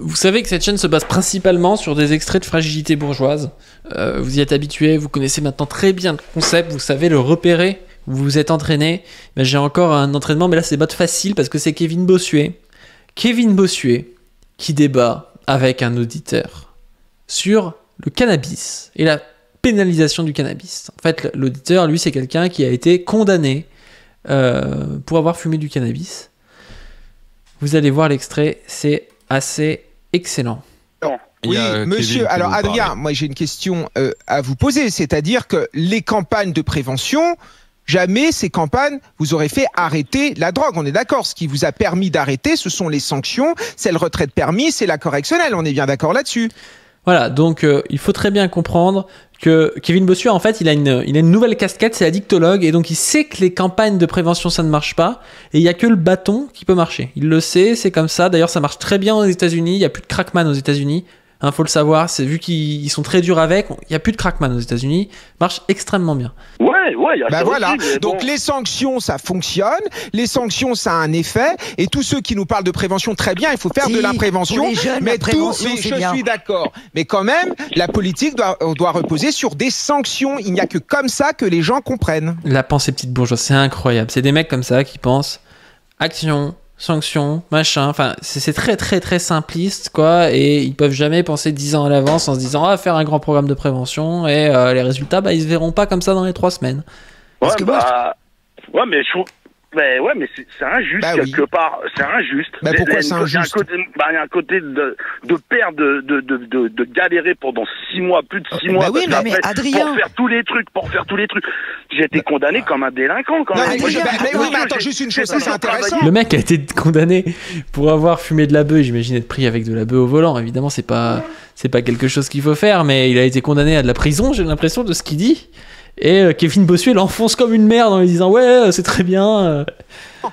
Vous savez que cette chaîne se base principalement sur des extraits de Fragilité bourgeoise. Vous y êtes habitué, vous connaissez maintenant très bien le concept, vous savez le repérer, vous vous êtes entraîné. Ben, j'ai encore un entraînement, mais là c'est mode facile parce que c'est Kevin Bossuet. Kevin Bossuet qui débat avec un auditeur sur le cannabis et la pénalisation du cannabis. En fait, l'auditeur, lui, c'est quelqu'un qui a été condamné pour avoir fumé du cannabis. Vous allez voir l'extrait, c'est assez excellent. Oui, monsieur, alors Adrien, moi j'ai une question à vous poser, c'est-à-dire que les campagnes de prévention, jamais ces campagnes vous auraient fait arrêter la drogue, on est d'accord. Ce qui vous a permis d'arrêter, ce sont les sanctions, c'est le retrait de permis, c'est la correctionnelle, on est bien d'accord là-dessus. Voilà, donc il faut très bien comprendre que Kevin Bossuet, en fait, il a une nouvelle casquette, c'est addictologue, et donc il sait que les campagnes de prévention, ça ne marche pas, et il n'y a que le bâton qui peut marcher. Il le sait, c'est comme ça. D'ailleurs, ça marche très bien aux États-Unis, il n'y a plus de crackman aux États-Unis. Faut le savoir, c'est vu qu'ils sont très durs avec, il n'y a plus de crackman aux États-Unis, marche extrêmement bien. Ouais, il y a ça voilà. aussi, Donc bon. les sanctions, ça fonctionne, les sanctions, ça a un effet, et tous ceux qui nous parlent de prévention, très bien, il faut faire de la prévention, pour les jeunes, mais la prévention, je c'est bien. suis d'accord. Mais quand même, la politique doit reposer sur des sanctions. Il n'y a que comme ça que les gens comprennent. La pensée petite bourgeoise, c'est incroyable. C'est des mecs comme ça qui pensent action, sanction, machin. Enfin, c'est très très très simpliste, quoi. Et ils peuvent jamais penser 10 ans à l'avance en se disant faire un grand programme de prévention et les résultats, ils se verront pas comme ça dans les 3 semaines. Ouais, mais je trouve. Mais c'est injuste quelque part. C'est injuste. Bah pourquoi c'est injuste? Il y a un côté de perdre, de galérer pendant 6 mois, plus de 6 mois. Oui, mais Adrien, pour faire tous les trucs. J'ai été condamné comme un délinquant quand même. Mais attends, juste une chose, ça c'est intéressant. Le mec a été condamné pour avoir fumé de la beuh. J'imagine être pris avec de la beuh au volant. Évidemment, c'est pas quelque chose qu'il faut faire, mais il a été condamné à de la prison. J'ai l'impression de ce qu'il dit. Et Kevin Bossuet l'enfonce comme une merde en lui disant ouais c'est très bien.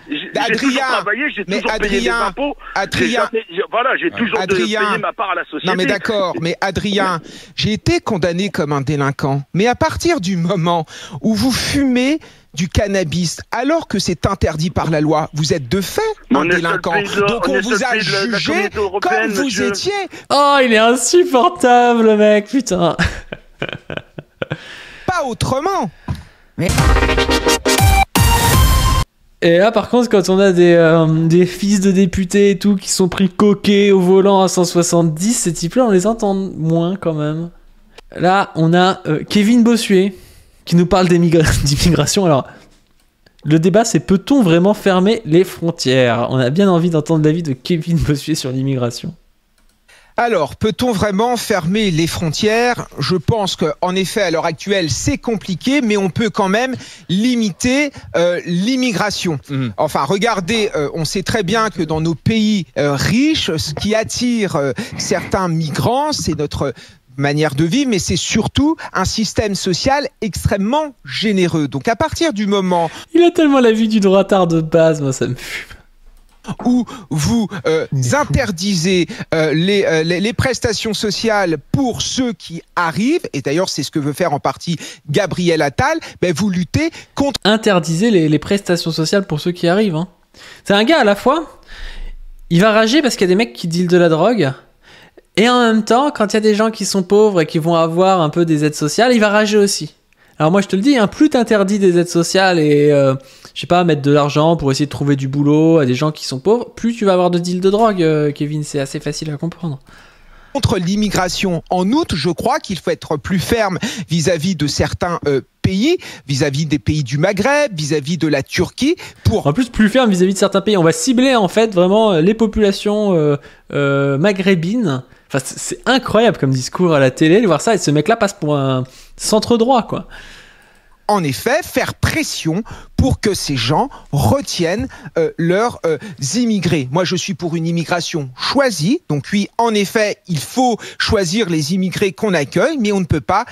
J'ai toujours travaillé, j'ai toujours payé mes impôts. J'ai toujours payé ma part à la société. Non mais d'accord, mais Adrien, j'ai été condamné comme un délinquant. Mais à partir du moment où vous fumez du cannabis alors que c'est interdit par la loi, vous êtes de fait un délinquant. Donc on vous a jugé comme vous étiez. Oh, il est insupportable le mec, putain. Pas autrement. Mais... Et là, par contre, quand on a des fils de députés et tout qui sont pris coqués au volant à 170, ces types-là, on les entend moins quand même. Là, on a Kevin Bossuet qui nous parle d'immigration. Alors, le débat, c'est peut-on vraiment fermer les frontières? On a bien envie d'entendre l'avis de Kevin Bossuet sur l'immigration. Alors, peut-on vraiment fermer les frontières? Je pense qu'en effet, à l'heure actuelle, c'est compliqué, mais on peut quand même limiter l'immigration. Enfin, regardez, on sait très bien que dans nos pays riches, ce qui attire certains migrants, c'est notre manière de vivre, mais c'est surtout un système social extrêmement généreux. Donc, à partir du moment... Il a tellement la vue du droitard de base, moi, ça me fume. Où vous interdisez les prestations sociales pour ceux qui arrivent, et d'ailleurs c'est ce que veut faire en partie Gabriel Attal, vous luttez contre... Interdisez les prestations sociales pour ceux qui arrivent. Hein. C'est un gars à la fois, il va rager parce qu'il y a des mecs qui dealent de la drogue, et en même temps, quand il y a des gens qui sont pauvres et qui vont avoir un peu des aides sociales, il va rager aussi. Alors moi je te le dis, plus t'interdis des aides sociales et je sais pas, mettre de l'argent pour essayer de trouver du boulot à des gens qui sont pauvres, plus tu vas avoir de deals de drogue, Kevin, c'est assez facile à comprendre. Contre l'immigration. En outre, je crois qu'il faut être plus ferme vis-à-vis de certains pays, vis-à-vis des pays du Maghreb, vis-à-vis de la Turquie. En plus, plus ferme vis-à-vis de certains pays. On va cibler en fait vraiment les populations maghrébines. Enfin, c'est incroyable comme discours à la télé de voir ça, et ce mec-là passe pour un centre droit, quoi. En effet, faire pression pour que ces gens retiennent leurs immigrés. Moi, je suis pour une immigration choisie. Donc oui, en effet, il faut choisir les immigrés qu'on accueille, mais on ne peut pas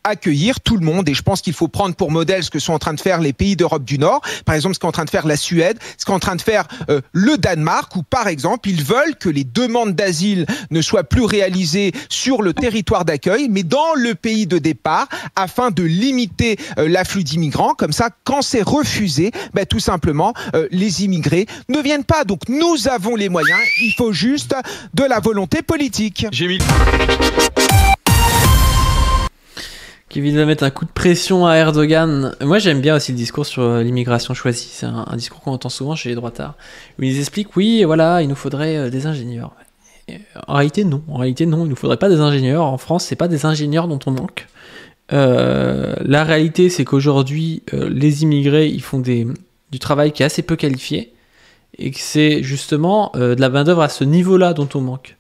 accueillir tout le monde. Et je pense qu'il faut prendre pour modèle ce que sont en train de faire les pays d'Europe du Nord. Par exemple, ce qu'est en train de faire la Suède, ce qu'est en train de faire le Danemark, où par exemple, ils veulent que les demandes d'asile ne soient plus réalisées sur le territoire d'accueil, mais dans le pays de départ, afin de limiter l'afflux d'immigrants. Comme ça, quand c'est refusé refuser, tout simplement, les immigrés ne viennent pas. Donc nous avons les moyens, il faut juste de la volonté politique. J'ai mis... Qui vise à mettre un coup de pression à Erdogan. Moi j'aime bien aussi le discours sur l'immigration choisie. C'est un discours qu'on entend souvent chez les droitards. Où ils expliquent, oui, voilà, il nous faudrait des ingénieurs. En réalité, non. Il nous faudrait pas des ingénieurs. En France, c'est pas des ingénieurs dont on manque. La réalité, c'est qu'aujourd'hui, les immigrés, ils font du travail qui est assez peu qualifié. Et que c'est justement de la main-d'œuvre à ce niveau-là dont on manque.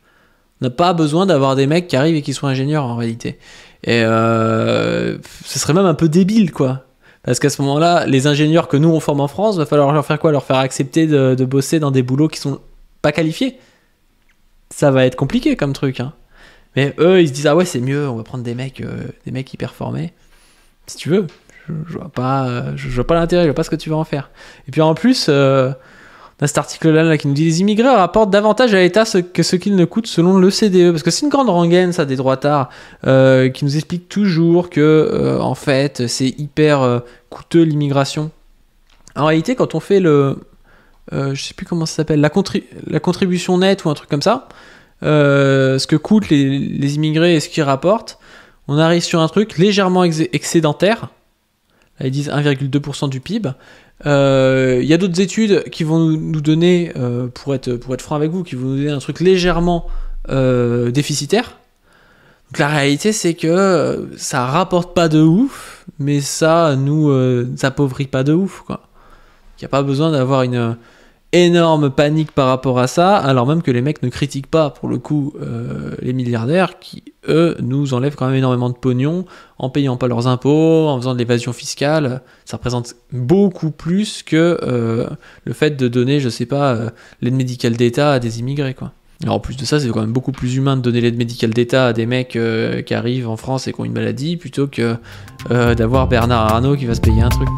On n'a pas besoin d'avoir des mecs qui arrivent et qui sont ingénieurs en réalité. Et ce serait même un peu débile, quoi. Parce qu'à ce moment-là, les ingénieurs que nous on forme en France, va falloir leur faire quoi? Leur faire accepter de bosser dans des boulots qui sont pas qualifiés. Ça va être compliqué comme truc, hein. Mais eux, ils se disent, ah ouais, c'est mieux, on va prendre des mecs hyper formés. Si tu veux, je vois pas l'intérêt, je vois pas ce que tu vas en faire. Et puis en plus, dans cet article-là qui nous dit les immigrés rapportent davantage à l'État que ce qu'ils ne coûtent selon l'OCDE. Parce que c'est une grande rengaine, ça, des droitards, qui nous expliquent toujours que, en fait, c'est hyper coûteux l'immigration. En réalité, quand on fait je sais plus comment ça s'appelle, la contribution nette ou un truc comme ça, ce que coûtent les immigrés et ce qu'ils rapportent, on arrive sur un truc légèrement excédentaire. Là, ils disent 1,2% du PIB. Il y a d'autres études qui vont nous donner, pour être franc avec vous, qui vont nous donner un truc légèrement déficitaire. Donc la réalité, c'est que ça rapporte pas de ouf, mais ça nous appauvrit pas de ouf, quoi. Il n'y a pas besoin d'avoir une énorme panique par rapport à ça, alors même que les mecs ne critiquent pas, pour le coup, les milliardaires qui, eux, nous enlèvent quand même énormément de pognon en payant pas leurs impôts, en faisant de l'évasion fiscale. Ça représente beaucoup plus que le fait de donner, je sais pas, l'aide médicale d'État à des immigrés, quoi. Alors en plus de ça, c'est quand même beaucoup plus humain de donner l'aide médicale d'État à des mecs qui arrivent en France et qui ont une maladie, plutôt que d'avoir Bernard Arnault qui va se payer un truc.